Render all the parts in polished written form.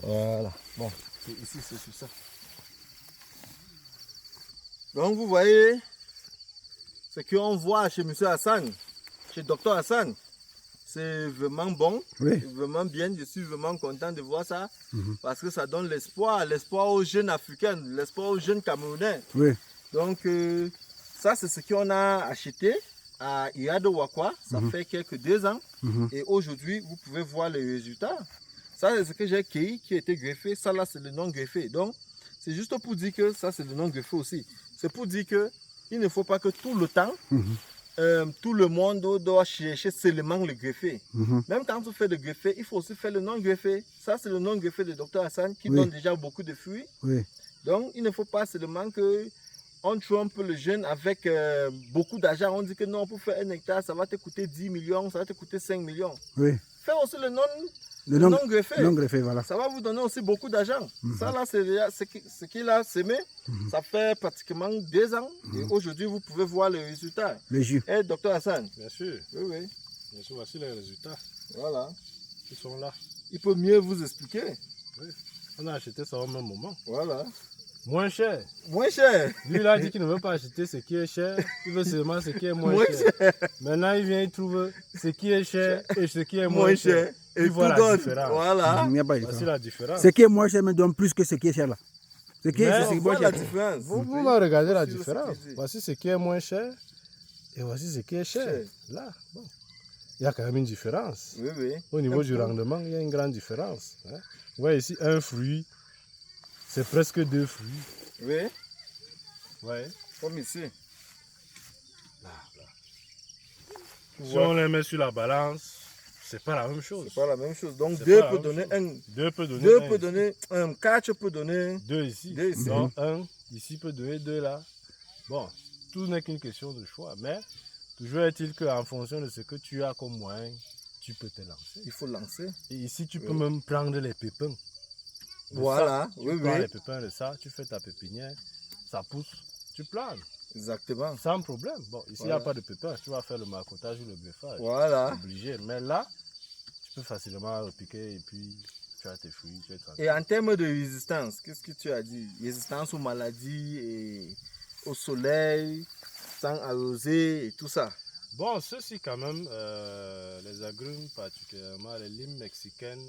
Voilà. Bon, ici c'est sur ça. Donc vous voyez, ce qu'on voit chez M. Hassan, chez Dr Hassan, c'est vraiment bon, Oui. vraiment bien. Je suis vraiment content de voir ça parce que ça donne l'espoir aux jeunes Africains, l'espoir aux jeunes Camerounais. Oui. Donc ça c'est ce qu'on a acheté à Iado Wakwa, ça fait quelques 2 ans et aujourd'hui vous pouvez voir les résultats. Ça c'est ce que j'ai cueilli qui a été greffé, ça là c'est le non greffé. Donc c'est juste pour dire que ça c'est le non greffé aussi. C'est pour dire que il ne faut pas que tout le temps tout le monde doit chercher seulement le greffé. Même quand on fait le greffé, il faut aussi faire le non greffé. Ça c'est le non greffé de Dr Hassan qui donne déjà beaucoup de fruits. Oui. Donc il ne faut pas seulement que on trompe le jeune avec beaucoup d'argent. On dit que non, pour faire 1 hectare, ça va te coûter 10 millions, ça va te coûter 5 millions. Oui. Faire aussi le non greffé. Non greffé, voilà. Ça va vous donner aussi beaucoup d'argent. Ça là, c'est déjà ce qu'il a semé. Ça fait pratiquement 2 ans. Et aujourd'hui, vous pouvez voir les résultats. Le jus. Eh, Dr Hassan. Bien sûr. Oui, oui. Bien sûr, voici les résultats. Voilà. Ils sont là. Il peut mieux vous expliquer. Oui. On a acheté ça au même moment. Voilà. Moins cher. Moins cher. Lui, il a dit qu'il ne veut pas acheter ce qui est cher. Il veut seulement ce qui est moins cher. Maintenant, il vient, il trouve ce qui est cher et ce qui est moins cher. Et Il voit la différence. Voilà. Il n'y a pas de Voici différence. la différence. Ce qui est moins cher me donne plus que ce qui est cher là. Ce qui est, Mais c'est ce qui est On voit moins la cher. différence. Vous va regarder la Voici ce différence. qu'il dit. Voici ce qui est moins cher et voici ce qui est cher. Là, bon. Il y a quand même une différence. Oui, oui. Au niveau du rendement, il y a une grande différence. Hein. Vous voyez ici, un fruit, c'est presque 2 fruits. Oui. Ouais. Comme ici. Si on les met sur la balance, c'est pas la même chose. C'est pas la même chose. Donc C'est 2 pas la peut même donner chose. 1. 2 peut donner 2 un peut ici. donner 1. 4 peut donner 2 ici. 2 ici. Donc 1 ici peut donner 2 là. Bon, tout n'est qu'une question de choix. Mais toujours est-il qu'en fonction de ce que tu as comme moyen, tu peux te lancer. Il faut lancer. Et ici, tu peux même prendre les pépins. De Voilà. ça, tu Oui, prends oui. les pépins de ça, tu fais ta pépinière, ça pousse, tu plantes. Exactement. Sans problème. Bon, ici, il n'y Voilà. a pas de pépins, tu vas faire le marcotage ou le greffage. Voilà. Obligé. Mais là, tu peux facilement repiquer et puis tu as tes fruits, tu es tranquille. Et en termes de résistance, qu'est-ce que tu as dit? Résistance aux maladies et au soleil, sans arroser et tout ça. Bon, ceux-ci quand même, les agrumes particulièrement, les limes mexicaines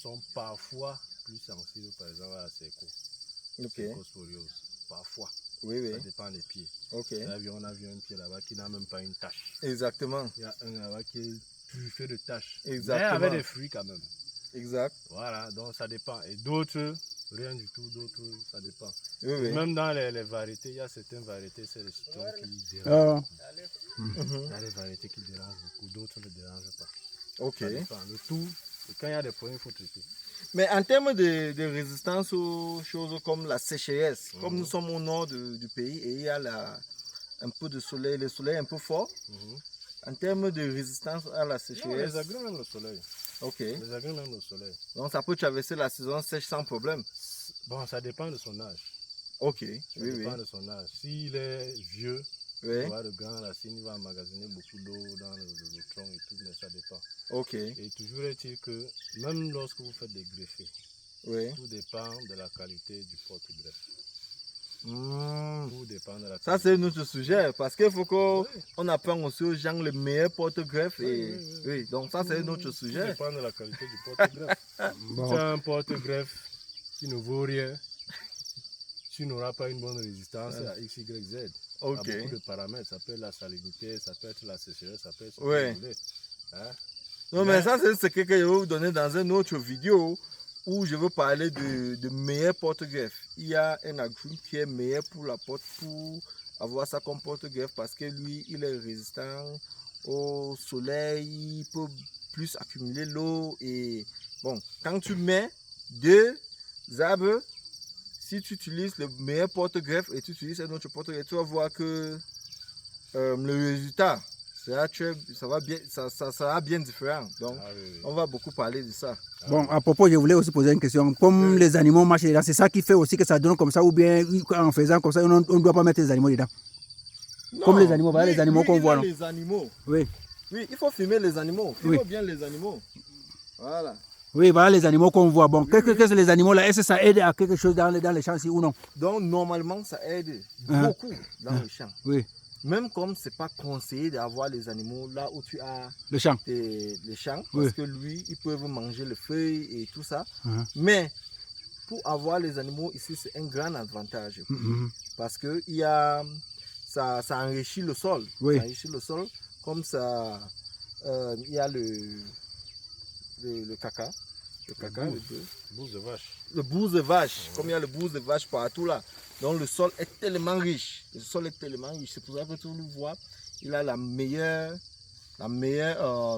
sont parfois plus sensibles par exemple à la Ok. cercosporiose. Parfois. Oui, oui. Ça dépend des pieds. Ok. Là, on a vu un pied là-bas qui n'a même pas une tache. Exactement. Il y a un là-bas qui est purifié de taches. Exactement. Mais avec des fruits quand même. Exact. Voilà, donc ça dépend. Et d'autres, rien du tout, d'autres, ça dépend. Oui, oui. Même dans les variétés, il y a certaines variétés, c'est le citron qui dérange. Il y a des variétés qui dérangent beaucoup, d'autres ne dérangent pas. Ok. Ça dépend. Le tout, et quand il y a des problèmes, il faut traiter. Mais en termes de résistance aux choses comme la sécheresse, comme nous sommes au nord du pays et il y a un peu de soleil, le soleil est un peu fort, en termes de résistance à la Non, sécheresse. les agrumes aiment le soleil. Ok. Les agrumes aiment le soleil. Donc ça peut traverser la saison sèche sans problème. Bon, ça dépend de son âge. Ok. Ça Oui, oui. dépend de son âge. S'il est vieux, Oui. il va de grandes racines, il va emmagasiner beaucoup d'eau dans le tronc et tout, mais ça dépend. Ok. Et toujours est-il que même lorsque vous faites des greffés, Oui. tout dépend de la qualité du porte-greffe. Hmm. Tout dépend de la Ça, qualité. c'est notre sujet parce qu'il faut qu'on apprenne aussi aux gens les meilleurs porte-greffes. Et... Oui, donc ça, c'est notre Tout sujet. dépend de la qualité du porte-greffe. Si tu as un porte-greffe qui ne vaut rien, tu n'auras pas une bonne résistance à X, Y, Z. Ok. Il y a beaucoup de paramètres. Ça peut être la salinité, ça peut être la sécheresse, ça peut être ce que Ouais. vous voulez. Hein? Non, mais ça, c'est ce que je vais vous donner dans une autre vidéo où je veux parler de meilleurs porte-greffes. Il y a un agrume qui est meilleur pour la porte, pour avoir ça comme porte-greffe parce que lui, il est résistant au soleil, il peut plus accumuler l'eau. Et bon, quand tu mets 2 arbres, si tu utilises le meilleur porte-greffe et tu utilises un autre porte-greffe, tu vas voir que le résultat, ça sera bien différent. Donc, Ah, oui, oui. on va beaucoup parler de ça. Bon, à propos, je voulais aussi poser une question. Comme les animaux marchent dedans, c'est ça qui fait aussi que ça donne comme ça, ou bien en faisant comme ça, on ne doit pas mettre les animaux dedans. Comme les animaux, voilà les animaux qu'on voit, non? Les animaux. Oui. Oui, il faut filmer les animaux. Filme Oui. bien les animaux. Voilà. Oui, voilà les animaux qu'on voit. Bon, qu'est-ce que c'est les animaux là? Est-ce que ça aide à quelque chose dans les champs ici ou non? Donc, normalement, ça aide Hein? beaucoup dans le champ. Oui, Même comme c'est pas conseillé d'avoir les animaux là où tu as le champ. les champs, Oui. parce que lui, ils peuvent manger les feuilles et tout ça. Mhm. Mais pour avoir les animaux ici, c'est un grand avantage. Mhm. Parce que ça enrichit le sol. Oui. Ça enrichit le sol. Comme ça, il y a le caca. Le caca, bouse. le bœuf. Bouse de vache. Le bouse de vache, comme il y a le bouse de vache partout là. Donc le sol est tellement riche. Le sol est tellement riche. C'est pour ça que tu le vois, il a la meilleure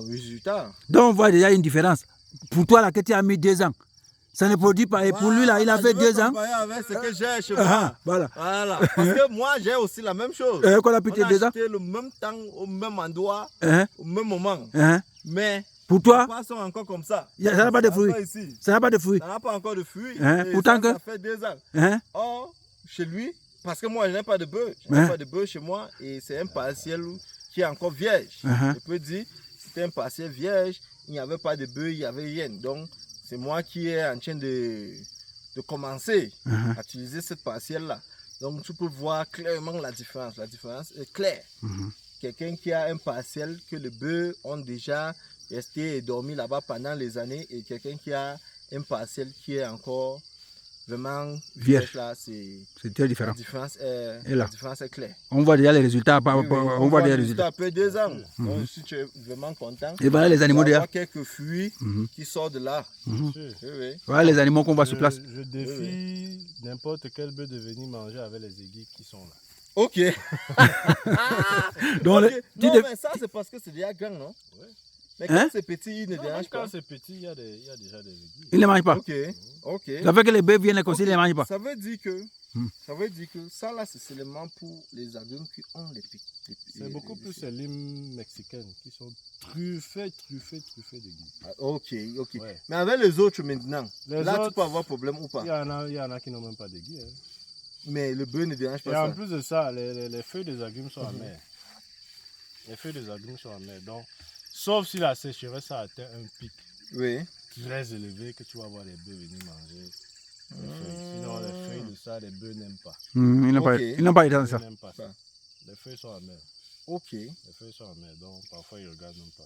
résultat. Donc on voit déjà une différence. Pour toi là, que tu as mis 2 ans, ça ne produit pas. Et pour lui là, il a fait 2 ans. Avec ce que j'ai chez Ah, moi. voilà. Voilà. Parce que moi, j'ai aussi la même chose. Qu'on a On pité a 2 ans. acheté le même temps, au même endroit, Hein? au même moment. Hein? Mais Pour les toi, poissons sont encore comme ça. ça n'a pas de fruits. Ici. Ça n'a pas de fruits. Ça n'a pas encore de fruits. Hein? Et Pourtant ça que- fait 2 ans. Hein? Or, chez lui, parce que moi, je n'ai pas de bœuf. Je n'ai Hein? pas de bœuf chez moi et c'est un partiel qui est encore vierge. Hein? Je peux dire, c'était un partiel vierge, il n'y avait pas de bœuf, il n'y avait rien. Donc, c'est moi qui est en train de commencer Hein? à utiliser cette partielle-là. Donc, tu peux voir clairement la différence. La différence est claire. Mhm. Quelqu'un qui a un partiel que les bœufs ont déjà resté et dormi là-bas pendant les années et quelqu'un qui a un partiel qui est encore vraiment Vierge. vierge là, c'est C'est très la différent. différence Et là. la différence est claire. On voit déjà les résultats. Oui, oui, On voit déjà les résultats. après 2 ans. Donc, si tu es vraiment content, Et voilà les animaux tu vas déjà. avoir quelques fruits Mhm. qui sortent de là. Mhm. Sûr. Oui, oui. Voilà les animaux qu'on voit sur place. Je défie n'importe quel bœuf de venir manger avec les aiguilles qui sont là. Ok. Donc, Ok. tu Non, dé- mais ça, c'est parce que c'est déjà grand, non? Ouais. Mais quand Hein? c'est petit, il ne Non, dérange même quand pas. c'est petit, il y a déjà des aiguilles. ils ne les mangent pas. Ok. Ok. Ça fait que les bœufs viennent comme Ok. s'ils ne les mangent pas. Ça veut dire que, Hmm. ça là, c'est seulement pour les agrumes qui ont les pics. C'est beaucoup plus les limes mexicaines qui sont truffées d'aiguilles. Ah, ok, ok. Ouais. Mais avec les autres maintenant, Les là, tu autres- peux avoir problème ou pas. Il y en a qui n'ont même pas d'aiguilles. Hein. Mais le bœuf ne dérange Et pas en ça. plus de ça, les feuilles des agrumes sont amères. Les feuilles des agrumes sont amères. Donc, sauf si la sécheresse a atteint un pic Oui. très élevé que tu vas voir les bœufs venir manger les feuilles. Sinon, les feuilles de ça, les bœufs n'aiment pas. Ils n'ont pas, Ok. ils n'ont pas été dans Les ça. bœufs n'aiment pas ça. Ça. Les feuilles sont amères. Ok. Les feuilles sont amères. Donc, parfois, ils ne regardent même pas.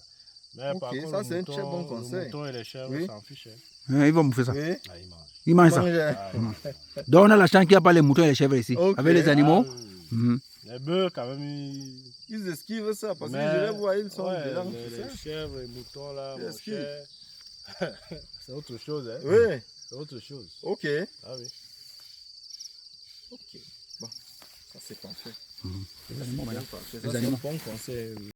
Mais Ok, par contre, ça, le c'est un mouton, très bon conseil. le mouton et les chèvres Oui. s'en fichent. Hein. Ils vont bouffer ça. Oui. Ah, ils mangent. Ils mangent ça. Mange. Ah, Donc on a la chance qu'il n'y a pas les moutons et les chèvres ici. Ok. Avec les animaux. Ah, oui. Mhm. Les bœufs, quand même, ils... Ils esquivent ça parce que Mais- je les vois, ils sont ouais, dedans. les chèvres, les moutons, là, Ils mon esquivent. cher. C'est autre chose, hein. Oui. C'est autre chose. Ok. Ah oui. Ok. Bon, ça c'est parfait. Les animaux, Bien madame. parfait. Les Ça, c'est un animaux. bon conseil.